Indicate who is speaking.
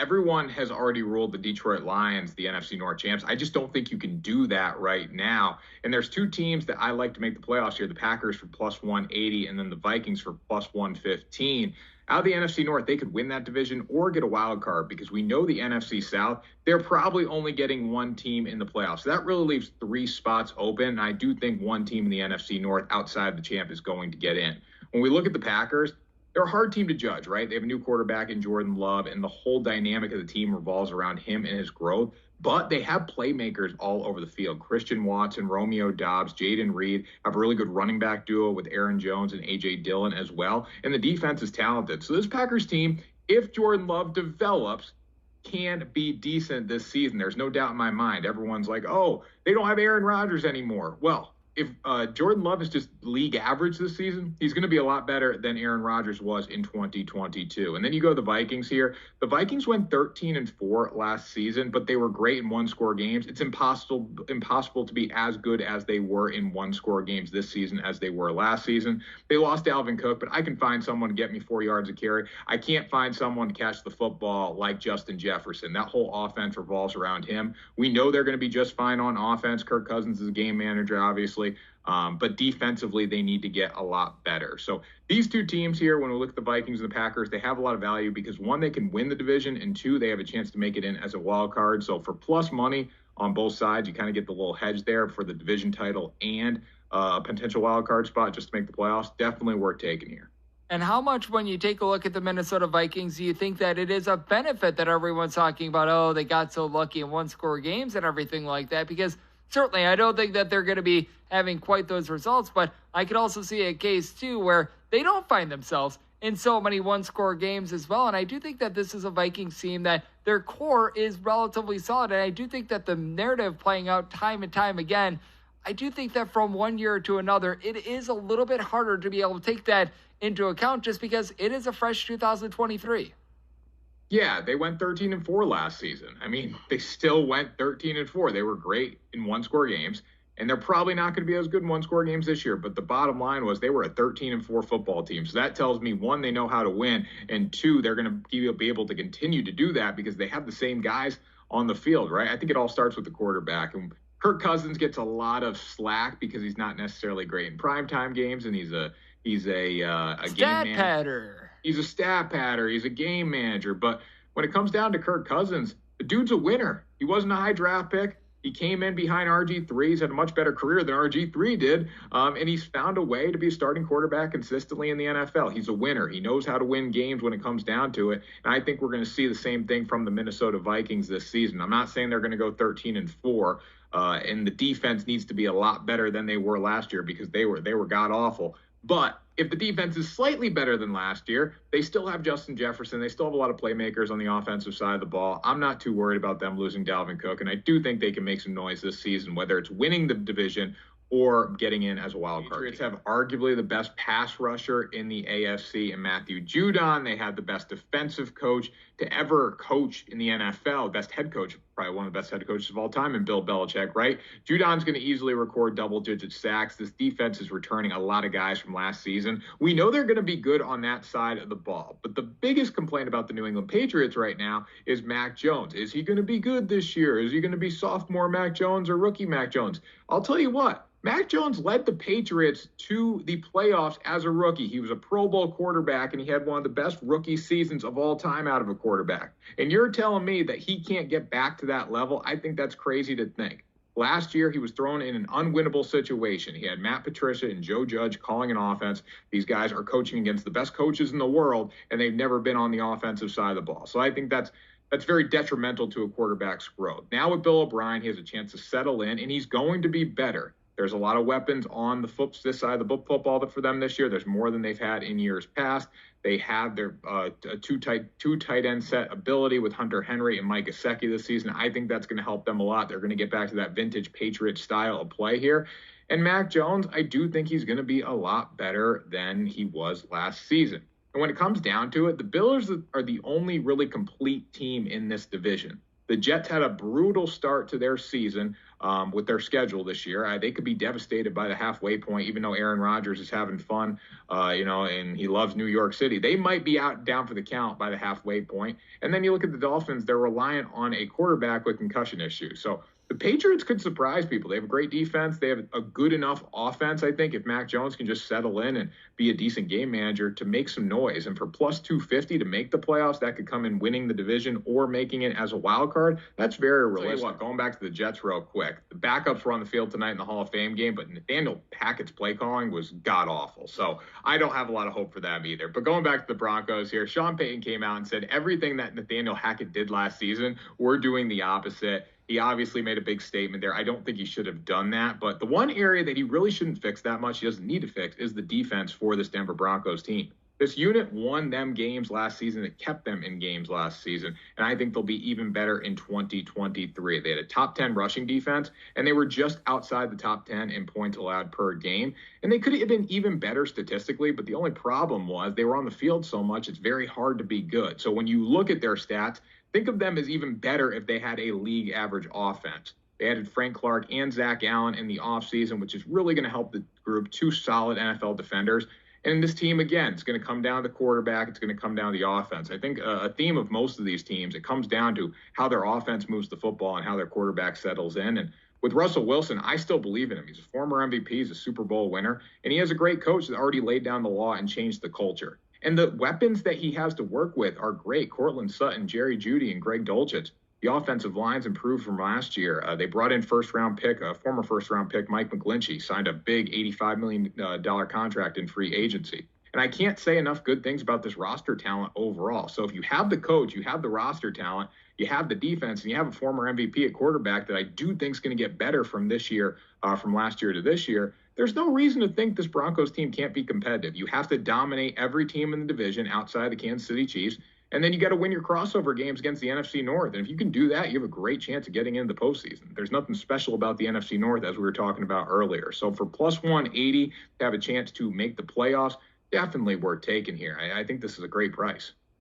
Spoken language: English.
Speaker 1: everyone has already ruled the Detroit Lions the NFC North champs. I just don't think you can do that right now. And there's two teams that I like to make the playoffs here, the Packers for plus 180 and then the Vikings for plus 115. Out of the NFC North, they could win that division or get a wild card because we know the NFC South, they're probably only getting one team in the playoffs. So that really leaves three spots open. And I do think one team in the NFC North outside the champ is going to get in. When we look at the Packers, they're a hard team to judge, right? They have a new quarterback in Jordan Love, and the whole dynamic of the team revolves around him and his growth. But they have playmakers all over the field. Christian Watson, Romeo Doubs, Jaden Reed have a really good running back duo with Aaron Jones and A.J. Dillon as well. And the defense is talented. So this Packers team, if Jordan Love develops, can be decent this season. There's no doubt in my mind. Everyone's like, oh, they don't have Aaron Rodgers anymore. Well, if Jordan Love is just league average this season, he's going to be a lot better than Aaron Rodgers was in 2022. And then you go to the Vikings here. The Vikings went 13-4 last season, but they were great in one-score games. It's impossible to be as good as they were in one-score games this season as they were last season. They lost Alvin Cook, but I can find someone to get me 4 yards of carry. I can't find someone to catch the football like Justin Jefferson. That whole offense revolves around him. We know they're going to be just fine on offense. Kirk Cousins is a game manager, obviously. But defensively, they need to get a lot better. So these two teams here, when we look at the Vikings and the Packers, they have a lot of value because, one, they can win the division, and two, they have a chance to make it in as a wild card. So for plus money on both sides, you kind of get the little hedge there for the division title and a potential wild card spot just to make the playoffs. Definitely worth taking here.
Speaker 2: And how much, when you take a look at the Minnesota Vikings, do you think that it is a benefit that everyone's talking about, oh, they got so lucky in one-score games and everything like that? Because certainly, I don't think that they're going to be having quite those results, but I could also see a case, too, where they don't find themselves in so many one-score games as well. And I do think that this is a Vikings team that their core is relatively solid. And I do think that the narrative playing out time and time again, I do think that from one year to another, it is a little bit harder to be able to take that into account just because it is a fresh 2023.
Speaker 1: Yeah, they went 13-4 last season. I mean, they still went 13-4. They were great in one-score games, and they're probably not going to be as good in one-score games this year. But the bottom line was they were a 13-4 football team. So that tells me, one, they know how to win, and two, they're going to be able to continue to do that because they have the same guys on the field, right? I think it all starts with the quarterback. And Kirk Cousins gets a lot of slack because he's not necessarily great in primetime games, and he's a
Speaker 2: stat
Speaker 1: game
Speaker 2: patter.
Speaker 1: He's a stat patter. He's a game manager. But when it comes down to Kirk Cousins, the dude's a winner. He wasn't a high draft pick. He came in behind RG3. He's had a much better career than RG3 did. And he's found a way to be a starting quarterback consistently in the NFL. He's a winner. He knows how to win games when it comes down to it. And I think we're going to see the same thing from the Minnesota Vikings this season. I'm not saying they're going to go 13-4. And the defense needs to be a lot better than they were last year because they were god-awful. But if the defense is slightly better than last year, they still have Justin Jefferson. They still have a lot of playmakers on the offensive side of the ball. I'm not too worried about them losing Dalvin Cook, and I do think they can make some noise this season, whether it's winning the division or getting in as a wild card. Patriots have arguably the best pass rusher in the AFC in Matthew Judon. They had the best defensive coach to ever coach in the NFL, best head coach, probably one of the best head coaches of all time, in Bill Belichick, right? Judon's going to easily record double-digit sacks. This defense is returning a lot of guys from last season. We know they're going to be good on that side of the ball. But the biggest complaint about the New England Patriots right now is Mac Jones. Is he going to be good this year? Is he going to be sophomore Mac Jones or rookie Mac Jones? I'll tell you what. Mac Jones led the Patriots to the playoffs as a rookie. He was a Pro Bowl quarterback, and he had one of the best rookie seasons of all time out of a quarterback. And you're telling me that he can't get back to that level? I think that's crazy to think. Last year, he was thrown in an unwinnable situation. He had Matt Patricia and Joe Judge calling an offense. These guys are coaching against the best coaches in the world, and they've never been on the offensive side of the ball. So I think that's very detrimental to a quarterback's growth. Now with Bill O'Brien, he has a chance to settle in, and he's going to be better. There's a lot of weapons on this side of the football for them this year. There's more than they've had in years past. They have their two tight end set ability with Hunter Henry and Mike Gesicki this season. I think that's going to help them a lot. They're going to get back to that vintage Patriot style of play here. And Mac Jones, I do think he's going to be a lot better than he was last season. And when it comes down to it, the Bills are the only really complete team in this division. The Jets had a brutal start to their season with their schedule this year. They could be devastated by the halfway point, even though Aaron Rodgers is having fun, and he loves New York City. They might be out down for the count by the halfway point. And then you look at the Dolphins, they're reliant on a quarterback with concussion issues. So the Patriots could surprise people. They have a great defense. They have a good enough offense, I think, if Mac Jones can just settle in and be a decent game manager to make some noise. And for plus 250 to make the playoffs, that could come in winning the division or making it as a wild card. That's very realistic. What, going back to the Jets real quick, the backups were on the field tonight in the Hall of Fame game, but Nathaniel Hackett's play calling was god-awful. So I don't have a lot of hope for them either. But going back to the Broncos here, Sean Payton came out and said everything that Nathaniel Hackett did last season, we're doing the opposite. He obviously made a big statement there. I don't think he should have done that. But the one area that he really shouldn't fix that much, he doesn't need to fix, is the defense for this Denver Broncos team. This unit won them games last season. It kept them in games last season. And I think they'll be even better in 2023. They had a top 10 rushing defense, and they were just outside the top 10 in points allowed per game. And they could have been even better statistically, but the only problem was they were on the field so much, it's very hard to be good. So when you look at their stats, think of them as even better if they had a league average offense. They added Frank Clark and Zach Allen in the offseason, which is really going to help the group. Two solid NFL defenders. And this team, again, it's going to come down to the quarterback. It's going to come down to the offense. I think a theme of most of these teams, it comes down to how their offense moves the football and how their quarterback settles in. And with Russell Wilson, I still believe in him. He's a former MVP. He's a Super Bowl winner. And he has a great coach that already laid down the law and changed the culture. And the weapons that he has to work with are great. Cortland Sutton, Jerry Jeudy, and Greg Dulcich. The offensive line's improved from last year. They brought in former first-round pick, Mike McGlinchey, signed a big $85 million contract in free agency. And I can't say enough good things about this roster talent overall. So if you have the coach, you have the roster talent, you have the defense, and you have a former MVP at quarterback that I do think is going to get better from this year, from last year to this year, there's no reason to think this Broncos team can't be competitive. You have to dominate every team in the division outside the Kansas City Chiefs, and then you got to win your crossover games against the NFC North. And if you can do that, you have a great chance of getting into the postseason. There's nothing special about the NFC North, as we were talking about earlier. So for plus 180 to have a chance to make the playoffs, definitely worth taking here. I think this is a great price.